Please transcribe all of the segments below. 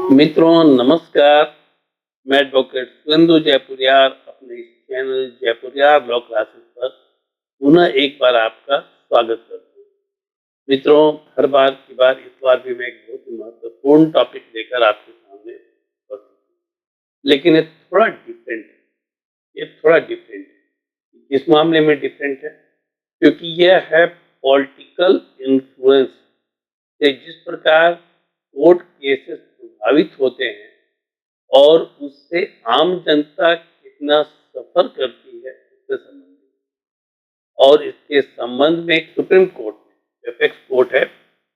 मित्रों नमस्कार। मैं डॉक्टर सुरेंदु जयपुरियार अपने इस चैनल जयपुरियार लॉ क्लासेस पर पुनः एक बार आपका स्वागत करता हूँ। मित्रों, हर बार की बार इस बार भी मैं एक बहुत ही महत्वपूर्ण टॉपिक लेकर आपके सामने उपस्थित हूँ, लेकिन ये थोड़ा डिफरेंट है। इस मामले में डिफरेंट है क्योंकि यह है पॉलिटिकल इन्फ्लुएंस से जिस प्रकार कोर्ट केसेस प्रभावित होते हैं और उससे आम जनता कितना सफर करती है उससे संबंधित। और इसके संबंध में एक सुप्रीम कोर्ट एपेक्स कोर्ट है,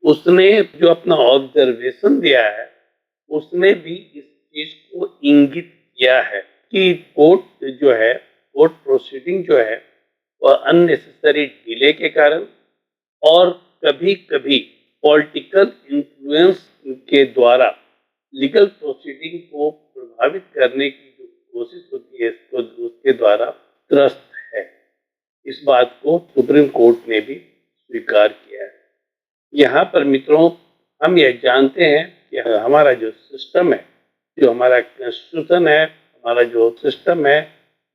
उसने जो अपना ऑब्जर्वेशन दिया है उसने भी इस चीज को इंगित किया है कि कोर्ट प्रोसीडिंग जो है वह अननेसेसरी डिले के कारण और कभी कभी पॉलिटिकल इन्फ्लुएंस के द्वारा लीगल प्रोसीडिंग को प्रभावित करने की जो कोशिश होती है इसको उसके द्वारा त्रस्त है। इस बात को सुप्रीम कोर्ट ने भी स्वीकार किया है। यहाँ पर मित्रों, हम यह जानते हैं कि हमारा जो सिस्टम है, जो हमारा कॉन्स्टिट्यूशन है, हमारा जो सिस्टम है,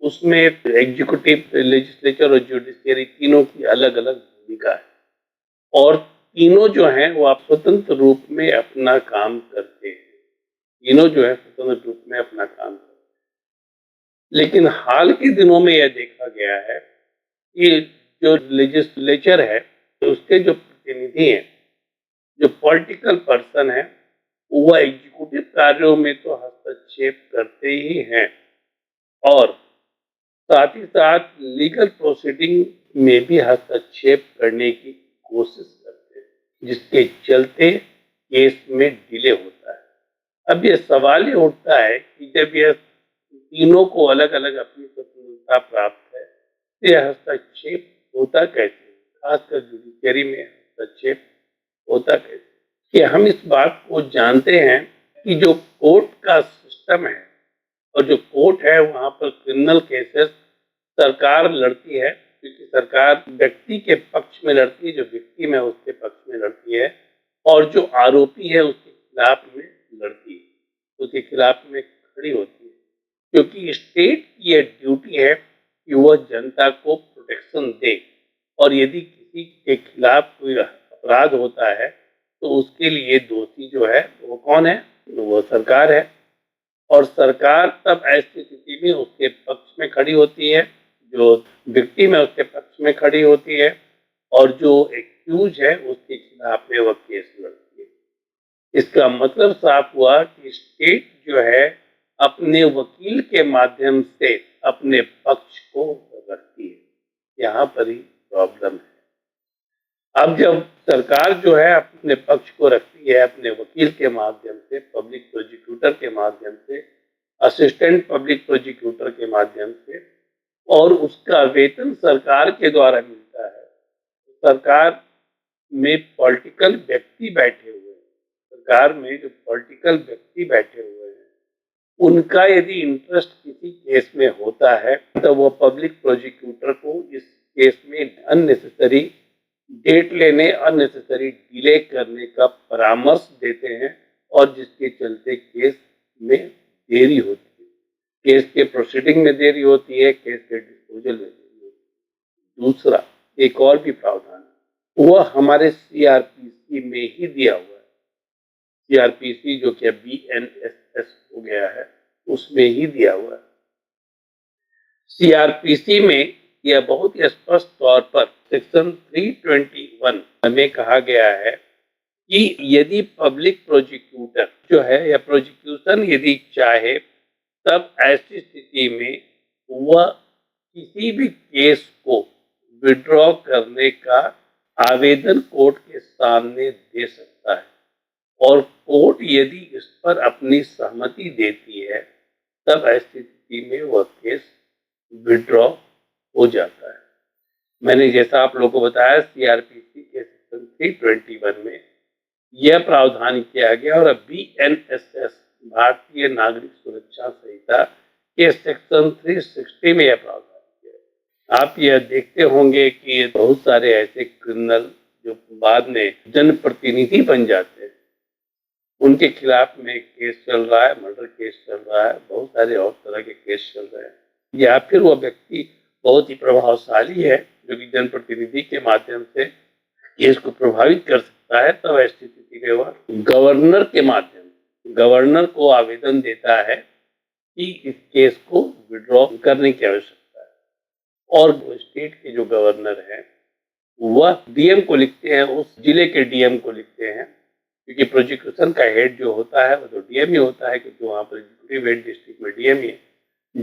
उसमें एग्जीक्यूटिव, लेजिस्लेचर और जुडिशियरी तीनों की अलग अलग भूमिका है और तीनों जो हैं वो आप स्वतंत्र रूप में अपना काम करते हैं। तीनों जो है स्वतंत्र रूप में अपना काम करते हैं। लेकिन हाल के दिनों में यह देखा गया है कि जो लेजिस्लेचर है, उसके जो प्रतिनिधि हैं, जो पॉलिटिकल पर्सन है, वह एग्जीक्यूटिव कार्यों में तो हस्तक्षेप करते ही हैं और साथ ही साथ लीगल प्रोसीडिंग में भी हस्तक्षेप करने की कोशिश करते हैं, जिसके चलते केस में डिले होता है। अब यह सवाल ये उठता है कि जब यह तीनों को अलग अलग अपनी स्वतंत्रता प्राप्त है तो यह हस्तक्षेप होता कैसे, खासकर जुडिशरी में हस्तक्षेप होता कैसे। कि हम इस बात को जानते हैं कि जो कोर्ट का सिस्टम है और जो कोर्ट है वहां पर क्रिमिनल केसेस सरकार लड़ती है, क्योंकि सरकार व्यक्ति के पक्ष में लड़ती है, जो विक्टिम है उसके पक्ष में लड़ती है और जो आरोपी है उसके खिलाफ में लड़ती है, उसके खिलाफ में खड़ी होती है, क्योंकि स्टेट की यह ड्यूटी है कि वह जनता को प्रोटेक्शन दे और यदि किसी के खिलाफ कोई अपराध होता है तो उसके लिए दोषी जो है वो कौन है, वो सरकार है। और सरकार तब ऐसी स्थिति में उसके पक्ष में खड़ी होती है, जो विक्टिम है उसके पक्ष में खड़ी होती है और जो एक्यूज है उसके खिलाफ में वह केस लड़ती है। इसका मतलब साफ हुआ कि स्टेट जो है अपने वकील के माध्यम से अपने पक्ष को रखती है। यहाँ पर ही प्रॉब्लम है। अब जब सरकार जो है अपने पक्ष को रखती है अपने वकील के माध्यम से, पब्लिक प्रोसिक्यूटर के माध्यम से, असिस्टेंट पब्लिक प्रोसिक्यूटर के माध्यम से, और उसका वेतन सरकार के द्वारा मिलता है, सरकार में पॉलिटिकल व्यक्ति बैठे हुए हैं, सरकार में जो पॉलिटिकल व्यक्ति बैठे हुए हैं उनका यदि इंटरेस्ट किसी केस में होता है तो वो पब्लिक प्रोसिक्यूटर को इस केस में अननेसेसरी डेट लेने, अननेसेसरी डिले करने का परामर्श देते हैं और जिसके चलते केस में देरी होती है, केस के प्रोसीडिंग में देरी होती है, केस के डिस्पोजल में देरी होती है। दूसरा एक और भी प्रावधान है, वह हमारे सीआरपीसी में ही दिया हुआ है। सीआरपीसी जो कि बीएनएसएस हो गया है उसमें ही दिया हुआ है। सीआरपीसी में यह बहुत ही स्पष्ट तौर पर सेक्शन 321 में कहा गया है कि यदि पब्लिक प्रोसिक्यूटर जो है या प्रोसिक्यूशन यदि चाहे तब ऐसी स्थिति में वह किसी भी केस को विड्रॉ करने का आवेदन कोर्ट के सामने दे सकता है और कोर्ट यदि इस पर अपनी सहमति देती है तब ऐसी स्थिति में वह केस विड्रॉ हो जाता है। मैंने जैसा आप लोगों को बताया सीआरपीसी के सेक्शन 321 में यह प्रावधान किया गया और अब बीएनएसएस भारतीय नागरिक सुरक्षा संहिता के सेक्शन 360 में यह प्रावधान किया है। आप यह देखते होंगे कि बहुत सारे ऐसे क्रिमिनल जो बाद में जनप्रतिनिधि बन जाते हैं उनके खिलाफ में केस चल रहा है, मर्डर केस चल रहा है, बहुत सारे और तरह के केस चल रहे हैं, या फिर वह व्यक्ति बहुत ही प्रभावशाली है जो कि जनप्रतिनिधि के माध्यम से केस को प्रभावित कर सकता है, तब ऐसी स्थिति में वह गवर्नर के माध्यम गवर्नर को आवेदन देता है कि इस केस को विड्रॉ करने की आवश्यकता है। और स्टेट के जो गवर्नर हैं वह डीएम को लिखते हैं, उस जिले के डीएम को लिखते हैं, क्योंकि प्रोसिक्यूशन का हेड जो होता है वो तो डीएम ही होता है, क्योंकि वहाँ पर एग्जीक्यूटिव हेड डिस्ट्रिक्ट में डीएम ही है।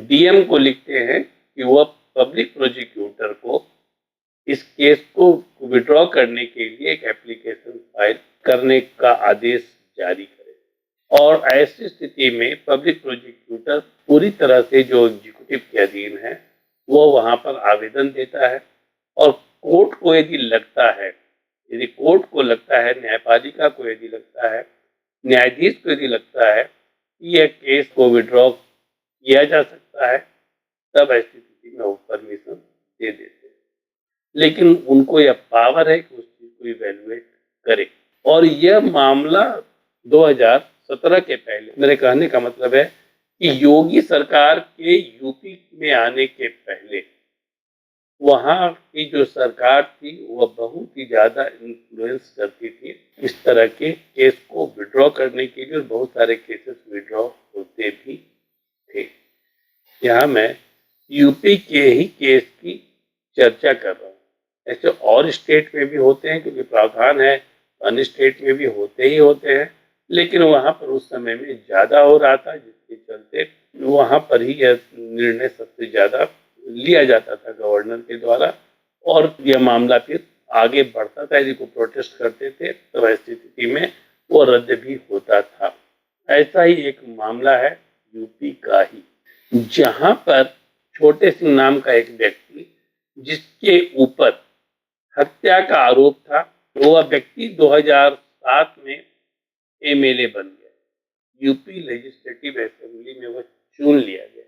डीएम को लिखते हैं कि वह पब्लिक प्रोसिक्यूटर को इस केस को विड्रॉ करने के लिए एक एप्लीकेशन फाइल करने का आदेश जारी करे। और ऐसी स्थिति में पब्लिक प्रोसिक्यूटर पूरी तरह से जो एग्जीक्यूटिव के अधीन है वो वहाँ पर आवेदन देता है। और कोर्ट को यदि लगता है, यदि कोर्ट को लगता है, न्यायपालिका को यदि लगता है, न्यायाधीश को यदि लगता है कि यह केस को विड्रॉ किया जा सकता है, तब ऐसी स्थिति में वो परमिशन दे देते हैं। लेकिन उनको यह पावर है कि उस चीज को इवेल्युएट करे। और यह मामला 2017 के पहले, मेरे कहने का मतलब है कि योगी सरकार के यूपी में आने के पहले वहाँ की जो सरकार थी वह बहुत ही ज्यादा इन्फ्लुएंस करती थी इस तरह के केस को विड्रॉ करने के लिए, और बहुत सारे केसेस विड्रॉ होते भी थे। यहाँ मैं यूपी के ही केस की चर्चा कर रहा हूँ। ऐसे और स्टेट में भी होते हैं, क्योंकि प्रावधान है, अन्य स्टेट में भी होते ही होते हैं, लेकिन वहाँ पर उस समय में ज़्यादा हो रहा था, जिसके चलते वहाँ पर ही यह निर्णय सबसे ज़्यादा लिया जाता था गवर्नर के द्वारा, और यह मामला फिर आगे बढ़ता था। यदि को प्रोटेस्ट करते थे तो ऐसी स्थिति में वो रद्द भी होता था। ऐसा ही एक मामला है यूपी का ही, जहाँ पर छोटे सिंह नाम का एक व्यक्ति, जिसके ऊपर हत्या का आरोप था, वह व्यक्ति 2007 में एमएलए बन गया। यूपी लेजिस्लेटिव असेंबली में वह चुन लिया गया,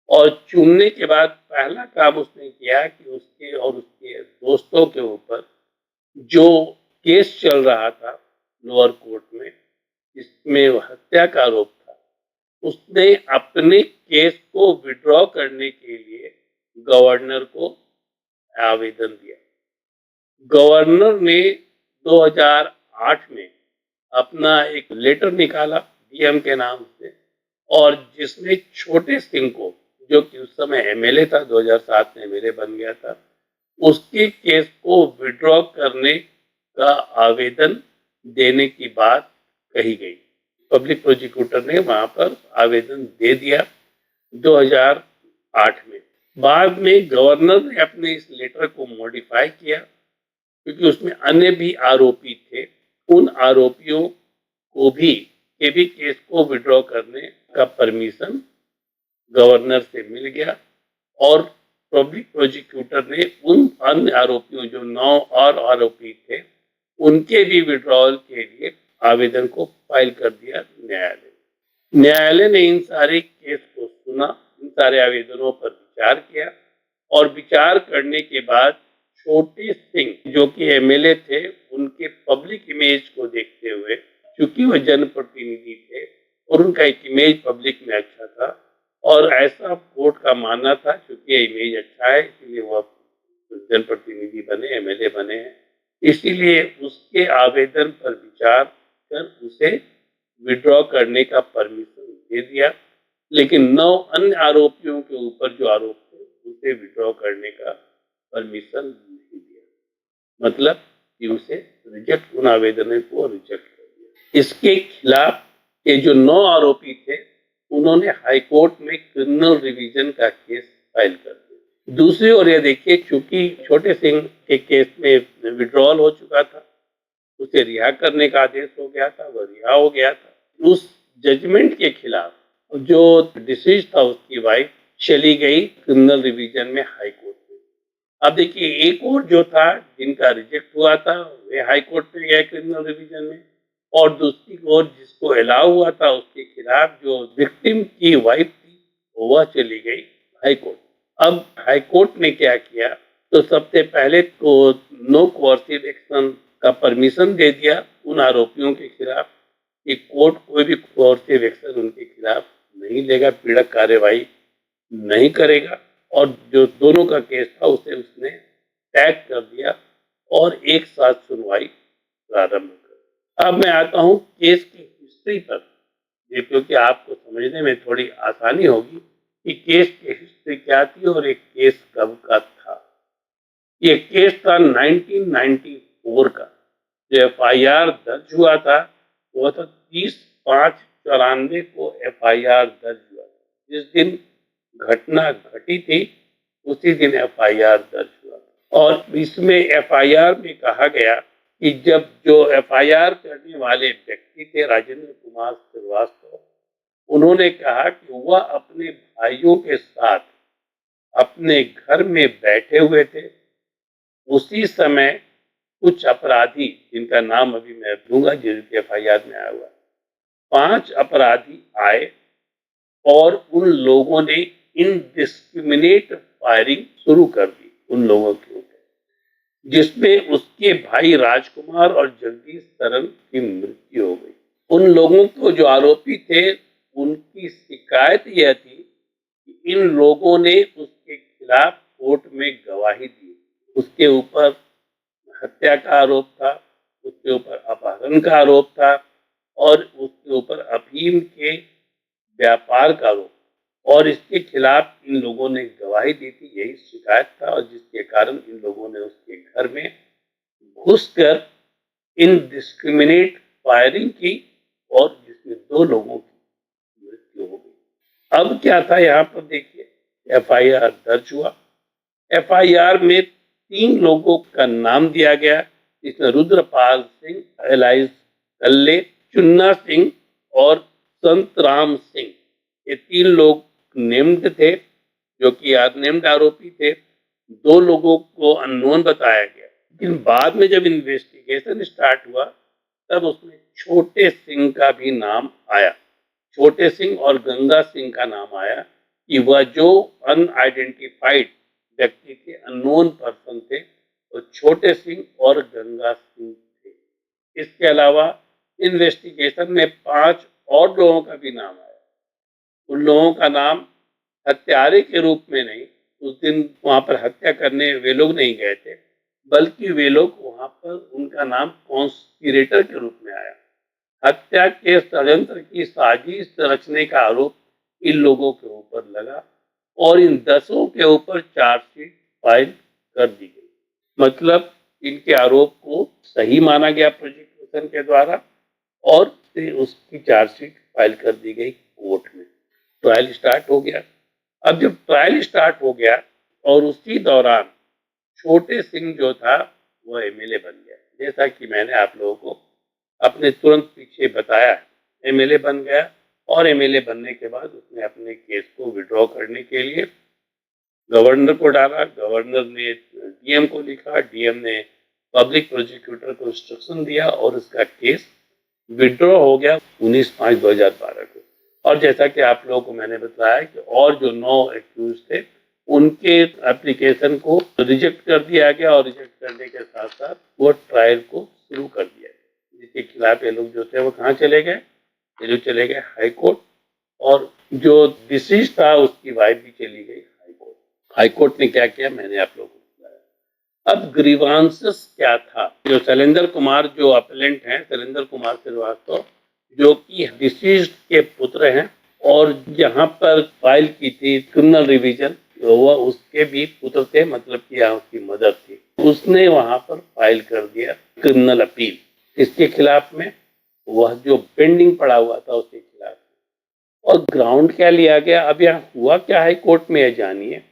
और चुनने के बाद पहला काम उसने किया कि उसके और उसके दोस्तों के ऊपर जो केस चल रहा था लोअर कोर्ट में, जिसमें हत्या का आरोप था, उसने अपने केस को विड्रॉ करने के लिए गवर्नर को आवेदन दिया। गवर्नर ने 2008 में अपना एक लेटर निकाला डीएम के नाम से, और जिसमें छोटे सिंह को, जो कि उस समय एमएलए था, 2007 में एमएलए बन गया था, उसके केस को विड्रॉ करने का आवेदन देने की बात कही गई। पब्लिक प्रोसिक्यूटर ने वहां पर आवेदन दे दिया 2008 में। बाद में गवर्नर ने अपने इस लेटर को मॉडिफाई किया, क्योंकि उसमें अन्य भी आरोपी थे। उन आरोपियों को भी केस को विड्रॉ करने का परमिशन गवर्नर से मिल गया, और पब्लिक प्रोसिक्यूटर ने उन अन्य आरोपियों, जो 9 और आरोपी थे, उनके भी विड्रॉल के लिए आवेदन को फाइल कर दिया न्यायालय ने इन सारे केस को सुना, इन सारे आवेदनों पर विचार किया, और विचार करने के बाद छोटे सिंह जो कि एमएलए थे, उनके पब्लिक इमेज को देखते हुए, चूंकि वह जनप्रतिनिधि थे और उनका एक इमेज पब्लिक में अच्छा था, और ऐसा कोर्ट का मानना था, क्योंकि ये इमेज अच्छा है इसलिए वह जनप्रतिनिधि बने, एमएलए बने हैं, इसीलिए उसके आवेदन पर विचार कर उसे विड्रॉ करने का परमिशन दे दिया। लेकिन 9 अन्य आरोपियों के ऊपर जो आरोप थे, उसे विड्रॉ करने का परमिशन नहीं दिया, मतलब कि उसे रिजेक्ट, उन आवेदनों को रिजेक्ट कर दिया। इसके खिलाफ ये जो 9 आरोपी थे, उन्होंने हाईकोर्ट में क्रिमिनल रिवीजन का केस फाइल कर दिया। दूसरी ओर यह देखिए, चूंकि छोटे सिंह के केस में विड्रॉल हो चुका था, उसे रिहा करने का आदेश हो गया था, वह रिहा हो गया था। उस जजमेंट के खिलाफ जो डिसीज था, उसकी वाइफ चली गई क्रिमिनल रिवीजन में हाईकोर्ट में। अब देखिए, एक और जो था जिनका रिजेक्ट हुआ था, वे हाईकोर्ट में गए क्रिमिनल रिवीजन में, और दूसरी ओर जिसको अलाउ हुआ था, उसके खिलाफ जो विक्टिम की वाइफ थी, वह चली गई हाईकोर्ट। अब हाईकोर्ट ने क्या किया, तो सबसे पहले तो नो कोर्सिव एक्शन का परमिशन दे दिया उन आरोपियों के खिलाफ, कि कोर्ट कोई भी कोर्सिव एक्शन उनके खिलाफ नहीं लेगा, पीड़क कार्यवाही नहीं करेगा, और जो दोनों का केस था उसे उसने टैग कर दिया और एक साथ सुनवाई प्रारंभ कर। अब मैं आता हूँ केस की हिस्ट्री पर, ये क्योंकि आपको समझने में थोड़ी आसानी होगी कि केस की हिस्ट्री क्या थी और एक केस कब का था। ये केस था 1994 का। जो एफआईआर दर्ज हुआ था वो था 30/5/94 को एफआईआर दर्ज हुआ था। जिस दिन घटना घटी थी उसी दिन एफआईआर दर्ज हुआ था। और इसमें एफआईआर में कहा गया कि जब जो एफआईआर करने वाले व्यक्ति थे राजेंद्र कुमार श्रीवास्तव, उन्होंने कहा कि वह अपने भाइयों के साथ अपने घर में बैठे हुए थे। उसी समय कुछ अपराधी, जिनका नाम अभी मैं दूंगा, जिनके एफआईआर में आया हुआ, 5 अपराधी आए और उन लोगों ने इनडिस्क्रिमिनेट फायरिंग शुरू कर दी उन लोगों के ऊपर, जिसमें उसके भाई राजकुमार और जगदीश सरन की मृत्यु हो गई। उन लोगों को जो आरोपी थे उनकी शिकायत यह थी कि इन लोगों ने उसके खिलाफ कोर्ट में गवाही दी। उसके ऊपर हत्या का आरोप था, उसके ऊपर अपहरण का आरोप था और उसके ऊपर अफीम के व्यापार का आरोप, और इसके खिलाफ इन लोगों ने गवाही दी थी, यही शिकायत था। और जिसके कारण इन लोगों ने उसके घर में घुसकर इनडिस्क्रिमिनेट फायरिंग की और जिसमें 2 लोगों की मृत्यु हो गई। अब क्या था यहाँ पर देखिए, एफआईआर दर्ज हुआ। एफआईआर में 3 लोगों का नाम दिया गया, जिसमें रुद्रपाल सिंह, एलाइज कल्ले, चुन्ना सिंह और संतराम सिंह, ये 3 लोग नेम्ड थे, जो कि अननेम्ड आरोपी थे। 2 लोगों को अननोन बताया गया, लेकिन बाद में जब इन्वेस्टिगेशन स्टार्ट हुआ तब उसमें छोटे सिंह का भी नाम आया। छोटे सिंह और गंगा सिंह का नाम आया कि वह जो अनआइडेंटिफाइड व्यक्ति थे, अननोन पर्सन थे, वो छोटे सिंह और गंगा सिंह थे। इसके अलावा इन्वेस्टिगेशन में 5 और लोगों का भी नाम आया। उन लोगों का नाम हत्यारे के रूप में नहीं, उस दिन वहां पर हत्या करने वे लोग नहीं गए थे, बल्कि वे लोग वहां पर, उनका नाम कॉन्स्पिरेटर के रूप में आया। हत्या के षड्यंत्र की साजिश रचने का आरोप इन लोगों के ऊपर लगा और इन 10 के ऊपर चार्जशीट फाइल कर दी गई। मतलब इनके आरोप को सही माना गया प्रोसिक्यूशन के द्वारा और उसकी चार्जशीट फाइल कर दी गई कोर्ट में। ट्रायल स्टार्ट हो गया। अब जब ट्रायल स्टार्ट हो गया और उसी दौरान छोटे सिंह जो था वह एमएलए बन गया, जैसा कि मैंने आप लोगों को अपने तुरंत पीछे बताया। एमएलए बन गया और एमएलए बनने के बाद उसने अपने केस को विड्रॉ करने के लिए गवर्नर को डाला। गवर्नर ने डीएम को लिखा, डीएम ने पब्लिक प्रोसिक्यूटर को इंस्ट्रक्शन दिया और उसका केस विड्रॉ हो गया 19/5/2012 को। और जैसा कि आप लोगों को मैंने बताया कि और जो 9 एक्यूज थे उनके एप्लीकेशन को रिजेक्ट कर दिया गया और रिजेक्ट करने के साथ साथ वो ट्रायल को शुरू कर दिया गया। जिसके खिलाफ ये लोग जो थे वो कहाँ चले गए, ये लोग चले गए हाई कोर्ट, और जो डिसीज था उसकी वाइफ भी चली गई हाई कोर्ट। हाई कोर्ट ने क्या किया मैंने आप लोगों को बताया। अब ग्रीवांसेस क्या था, जो शैलेंद्र कुमार जो अपेलेंट हैं, शैलेंद्र कुमार श्रीवास्तव, जो कि डिसीज के पुत्र हैं और यहाँ पर फाइल की थी क्रिमिनल रिवीजन, वह उसके भी पुत्र थे, मतलब कि यहाँ उसकी मदर थी। उसने वहां पर फाइल कर दिया क्रिमिनल अपील इसके खिलाफ में, वह जो पेंडिंग पड़ा हुआ था उसके खिलाफ। और ग्राउंड क्या लिया गया, अब यहाँ हुआ क्या हाई कोर्ट में, यह जानिए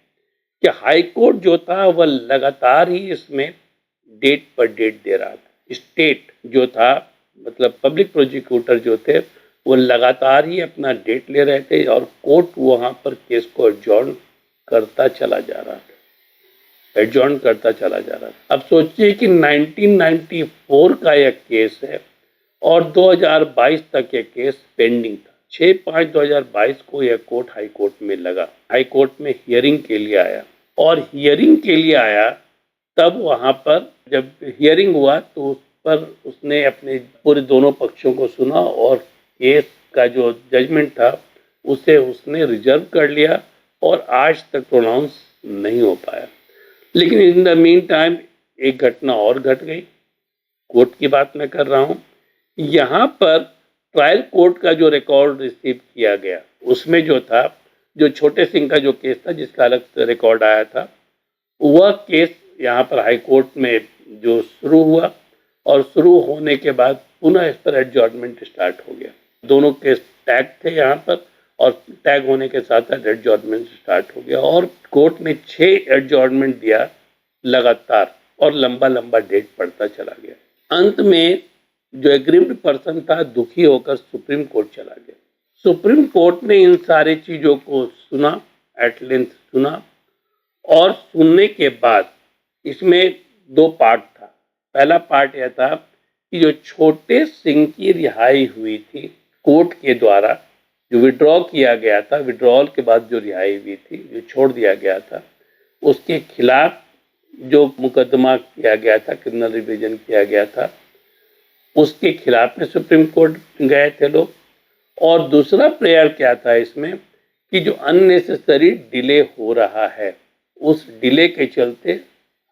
कि हाई कोर्ट जो था वह लगातार ही इसमें डेट पर डेट दे रहा था। स्टेट जो था, मतलब पब्लिक प्रोसिक्यूटर जो थे, वो लगातार ही अपना डेट ले रहे थे और कोर्ट वहां पर केस को एडजॉर्न करता चला जा रहा था, एडजॉर्न करता चला जा रहा था। अब सोचिए कि 1994 का यह केस है और 2022 तक यह केस पेंडिंग था। 6/5/2022 को यह कोर्ट हाई कोर्ट में लगा, हाई कोर्ट में हियरिंग के लिए आया, और हियरिंग के लिए आया तब वहां पर जब हियरिंग हुआ तो पर उसने अपने पूरे दोनों पक्षों को सुना और केस का जो जजमेंट था उसे उसने रिजर्व कर लिया और आज तक प्रोनाउंस नहीं हो पाया। लेकिन इन द मीन टाइम एक घटना और घट गई। कोर्ट की बात मैं कर रहा हूँ। यहाँ पर ट्रायल कोर्ट का जो रिकॉर्ड रिसीव किया गया उसमें जो था, जो छोटे सिंह का जो केस था जिसका अलग से रिकॉर्ड आया था, वह केस यहाँ पर हाई कोर्ट में जो शुरू हुआ और शुरू होने के बाद पुनः इस पर एडजॉर्नमेंट स्टार्ट हो गया। दोनों केस टैग थे यहाँ पर और टैग होने के साथ साथ एडजॉर्नमेंट स्टार्ट हो गया और कोर्ट ने 6 एडजॉर्नमेंट दिया लगातार और लंबा लंबा डेट पड़ता चला गया। अंत में जो एग्रीव्ड पर्सन था दुखी होकर सुप्रीम कोर्ट चला गया। सुप्रीम कोर्ट ने इन सारी चीज़ों को सुना, एट लेंथ सुना और सुनने के बाद इसमें 2 पार्ट था। पहला पार्ट यह था कि जो छोटे सिंह की रिहाई हुई थी कोर्ट के द्वारा, जो विड्रॉ किया गया था, विड्रॉल के बाद जो रिहाई हुई थी, जो छोड़ दिया गया था, उसके खिलाफ जो मुकदमा किया गया था, क्रिमिनल रिविजन किया गया था, उसके खिलाफ में सुप्रीम कोर्ट गए थे लोग। और दूसरा प्रेयर क्या था इसमें कि जो अननेसेसरी डिले हो रहा है, उस डिले के चलते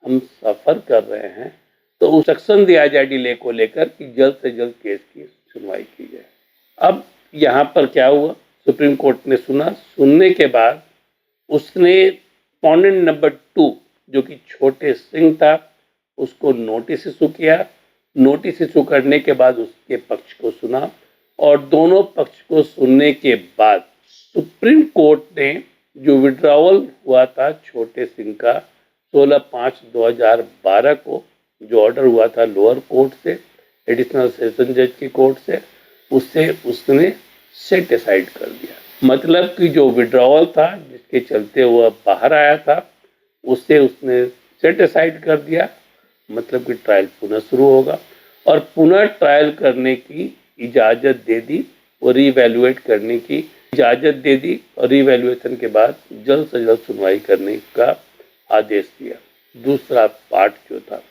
हम सफ़र कर रहे हैं, तो इंस्ट्रक्शन दिया जाए डिले को लेकर कि जल्द से जल्द केस की सुनवाई की जाए। अब यहाँ पर क्या हुआ, सुप्रीम कोर्ट ने सुना, सुनने के बाद उसने रिस्पोंडेंट नंबर 2 जो कि छोटे सिंह था उसको नोटिस इशू किया। नोटिस इशू करने के बाद उसके पक्ष को सुना और दोनों पक्ष को सुनने के बाद सुप्रीम कोर्ट ने जो विड्रॉवल हुआ था छोटे सिंह का 16/5/2012 को, जो ऑर्डर हुआ था लोअर कोर्ट से, एडिशनल सेशन जज की कोर्ट से, उससे उसने सेट असाइड कर दिया। मतलब कि जो विड्रॉवल था जिसके चलते वह बाहर आया था उससे उसने सेट असाइड कर दिया। मतलब कि ट्रायल पुनः शुरू होगा और पुनः ट्रायल करने की इजाज़त दे दी और रीवैल्यूएट करने की इजाज़त दे दी और रीवैल्यूएशन के बाद जल्द से जल्द सुनवाई करने का आदेश दिया। दूसरा पार्ट जो था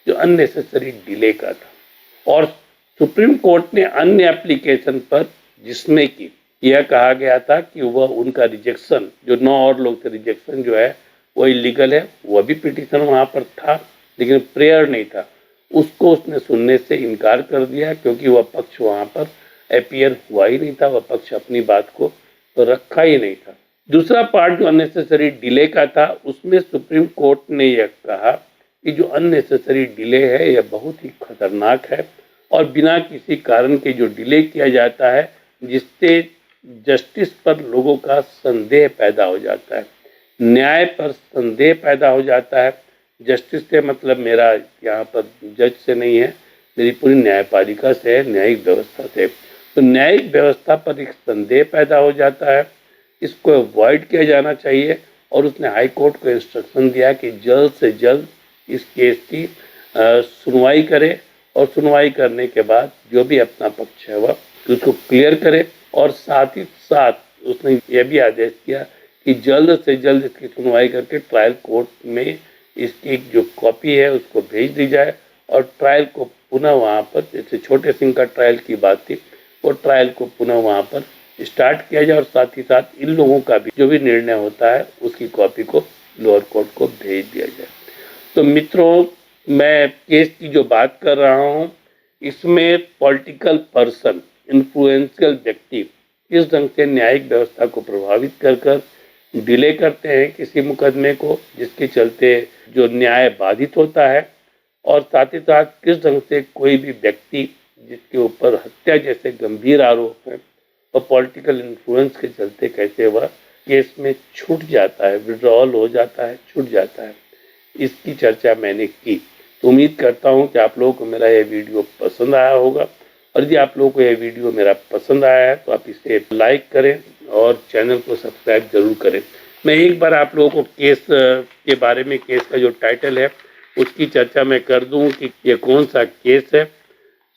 जो अननेसेसरी डिले का था और सुप्रीम कोर्ट ने अन्य एप्लीकेशन पर, जिसमें कि यह कहा गया था कि वह उनका रिजेक्शन, जो 9 और लोग थे, रिजेक्शन जो है वो इलीगल है, वह भी पिटीशन वहाँ पर था लेकिन प्रेयर नहीं था, उसको उसने सुनने से इनकार कर दिया क्योंकि वह पक्ष वहाँ पर अपीयर हुआ ही नहीं था, वह पक्ष अपनी बात को तो रखा ही नहीं था। दूसरा पार्ट जो अननेसेसरी डिले का था उसमें सुप्रीम कोर्ट ने यह कहा कि जो अननेसेसरी डिले है यह बहुत ही खतरनाक है और बिना किसी कारण के जो डिले किया जाता है जिससे जस्टिस पर लोगों का संदेह पैदा हो जाता है, न्याय पर संदेह पैदा हो जाता है। जस्टिस से मतलब मेरा यहाँ पर जज से नहीं है, मेरी पूरी न्यायपालिका से है, न्यायिक व्यवस्था से। तो न्यायिक व्यवस्था पर एक संदेह पैदा हो जाता है, इसको अवॉइड किया जाना चाहिए और उसने हाई कोर्ट को इंस्ट्रक्शन दिया कि जल्द से जल्द इस केस की सुनवाई करे और सुनवाई करने के बाद जो भी अपना पक्ष है वह उसको क्लियर करे और साथ ही साथ उसने यह भी आदेश किया कि जल्द से जल्द इसकी सुनवाई करके ट्रायल कोर्ट में इसकी जो कॉपी है उसको भेज दी जाए और ट्रायल को पुनः वहाँ पर, जैसे छोटे सिंह का ट्रायल की बात थी, वो ट्रायल को पुनः वहाँ पर स्टार्ट किया जाए और साथ ही साथ इन लोगों का भी जो भी निर्णय होता है उसकी कॉपी को लोअर कोर्ट को भेज दिया जाए। तो मित्रों, मैं केस की जो बात कर रहा हूँ इसमें पॉलिटिकल पर्सन, इन्फ्लुएंशियल व्यक्ति किस ढंग से न्यायिक व्यवस्था को प्रभावित कर डिले करते हैं किसी मुकदमे को, जिसके चलते जो न्याय बाधित होता है और साथ ही साथ किस ढंग से कोई भी व्यक्ति जिसके ऊपर हत्या जैसे गंभीर आरोप हैं और पॉलिटिकल इन्फ्लुएंस के चलते कैसे वह केस में छूट जाता है, विड्रॉल हो जाता है, छूट जाता है, इसकी चर्चा मैंने की। तो उम्मीद करता हूँ कि आप लोगों को मेरा यह वीडियो पसंद आया होगा और यदि आप लोगों को यह वीडियो मेरा पसंद आया है तो आप इसे लाइक करें और चैनल को सब्सक्राइब जरूर करें। मैं एक बार आप लोगों को केस के बारे में, केस का जो टाइटल है उसकी चर्चा मैं कर दूं कि ये कौन सा केस है।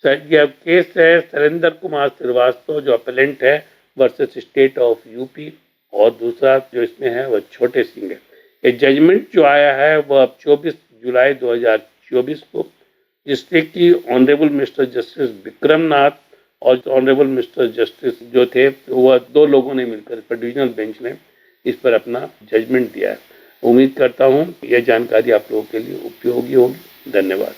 यह केस है सरेंद्र कुमार श्रीवास्तव जो अपेलेंट है वर्सेस स्टेट ऑफ यूपी और दूसरा जो इसमें है वह छोटे सिंह है। ये जजमेंट जो आया है वह अब 24 जुलाई 2024 को जिससे कि ऑनरेबल मिस्टर जस्टिस विक्रम नाथ और ऑनरेबल मिस्टर जस्टिस जो थे वह 2 लोगों ने मिलकर पर डिविजनल बेंच ने इस पर अपना जजमेंट दिया है। उम्मीद करता हूँ यह जानकारी आप लोगों के लिए उपयोगी होगी। धन्यवाद।